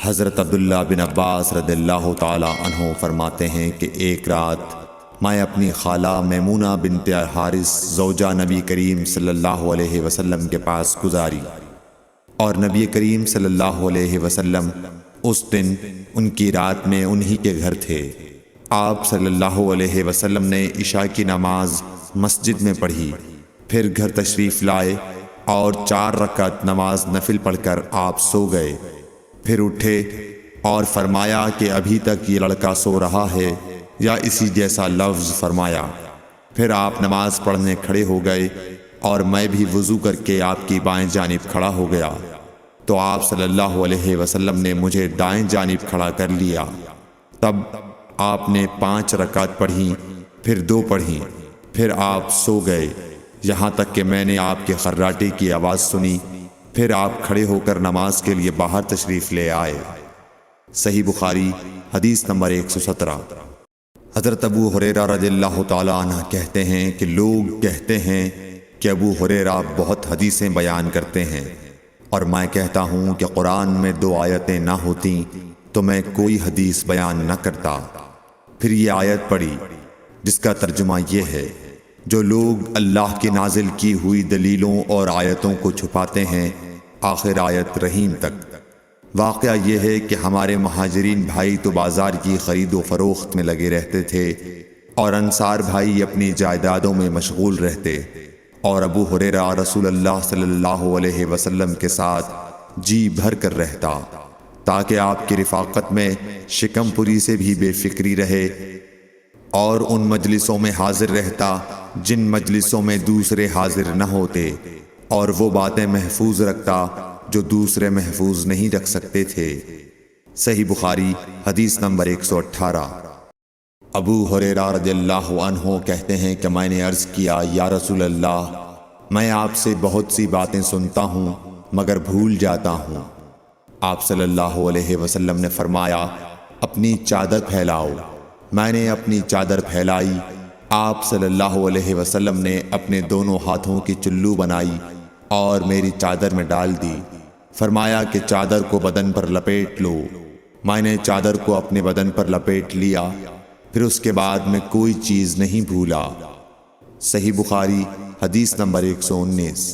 حضرت عبداللہ بن عباس رضی اللہ تعالی عنہ فرماتے ہیں کہ ایک رات میں اپنی خالہ میمونہ بنت حارث زوجہ نبی کریم صلی اللہ علیہ وسلم کے پاس گزاری، اور نبی کریم صلی اللہ علیہ وسلم اس دن ان کی رات میں انہی کے گھر تھے۔ آپ صلی اللہ علیہ وسلم نے عشاء کی نماز مسجد میں پڑھی، پھر گھر تشریف لائے اور 4 رکعت نماز نفل پڑھ کر آپ سو گئے۔ پھر اٹھے اور فرمایا کہ ابھی تک یہ لڑکا سو رہا ہے یا اسی جیسا لفظ فرمایا۔ پھر آپ نماز پڑھنے کھڑے ہو گئے اور میں بھی وضو کر کے آپ کی بائیں جانب کھڑا ہو گیا، تو آپ صلی اللہ علیہ وسلم نے مجھے دائیں جانب کھڑا کر لیا۔ تب آپ نے 5 رکعت پڑھیں، پھر 2 پڑھیں، پھر آپ سو گئے، یہاں تک کہ میں نے آپ کے خراٹے کی آواز سنی۔ پھر آپ کھڑے ہو کر نماز کے لیے باہر تشریف لے آئے۔ صحیح بخاری حدیث نمبر 117۔ حضرت ابو ہریرہ رضی اللہ تعالی عنہ کہتے ہیں کہ لوگ کہتے ہیں کہ ابو ہریرہ بہت حدیثیں بیان کرتے ہیں، اور میں کہتا ہوں کہ قرآن میں 2 آیتیں نہ ہوتیں تو میں کوئی حدیث بیان نہ کرتا۔ پھر یہ آیت پڑھی جس کا ترجمہ یہ ہے، جو لوگ اللہ کی نازل کی ہوئی دلیلوں اور آیتوں کو چھپاتے ہیں، آخر آیت رحیم تک۔ واقعہ یہ ہے کہ ہمارے مہاجرین بھائی تو بازار کی خرید و فروخت میں لگے رہتے تھے، اور انصار بھائی اپنی جائیدادوں میں مشغول رہتے، اور ابو ہریرہ رسول اللہ صلی اللہ علیہ وسلم کے ساتھ جی بھر کر رہتا، تاکہ آپ کی رفاقت میں شکم پوری سے بھی بے فکری رہے، اور ان مجلسوں میں حاضر رہتا جن مجلسوں میں دوسرے حاضر نہ ہوتے، اور وہ باتیں محفوظ رکھتا جو دوسرے محفوظ نہیں رکھ سکتے تھے۔ صحیح بخاری حدیث نمبر 118۔ ابو ہریرہ رضی اللہ عنہ کہتے ہیں کہ میں نے عرض کیا، یا رسول اللہ، میں آپ سے بہت سی باتیں سنتا ہوں مگر بھول جاتا ہوں۔ آپ صلی اللہ علیہ وسلم نے فرمایا، اپنی چادر پھیلاؤ۔ میں نے اپنی چادر پھیلائی۔ آپ صلی اللہ علیہ وسلم نے اپنے دونوں ہاتھوں کی چلو بنائی اور میری چادر میں ڈال دی۔ فرمایا کہ چادر کو بدن پر لپیٹ لو۔ میں نے چادر کو اپنے بدن پر لپیٹ لیا، پھر اس کے بعد میں کوئی چیز نہیں بھولا۔ صحیح بخاری حدیث نمبر 119۔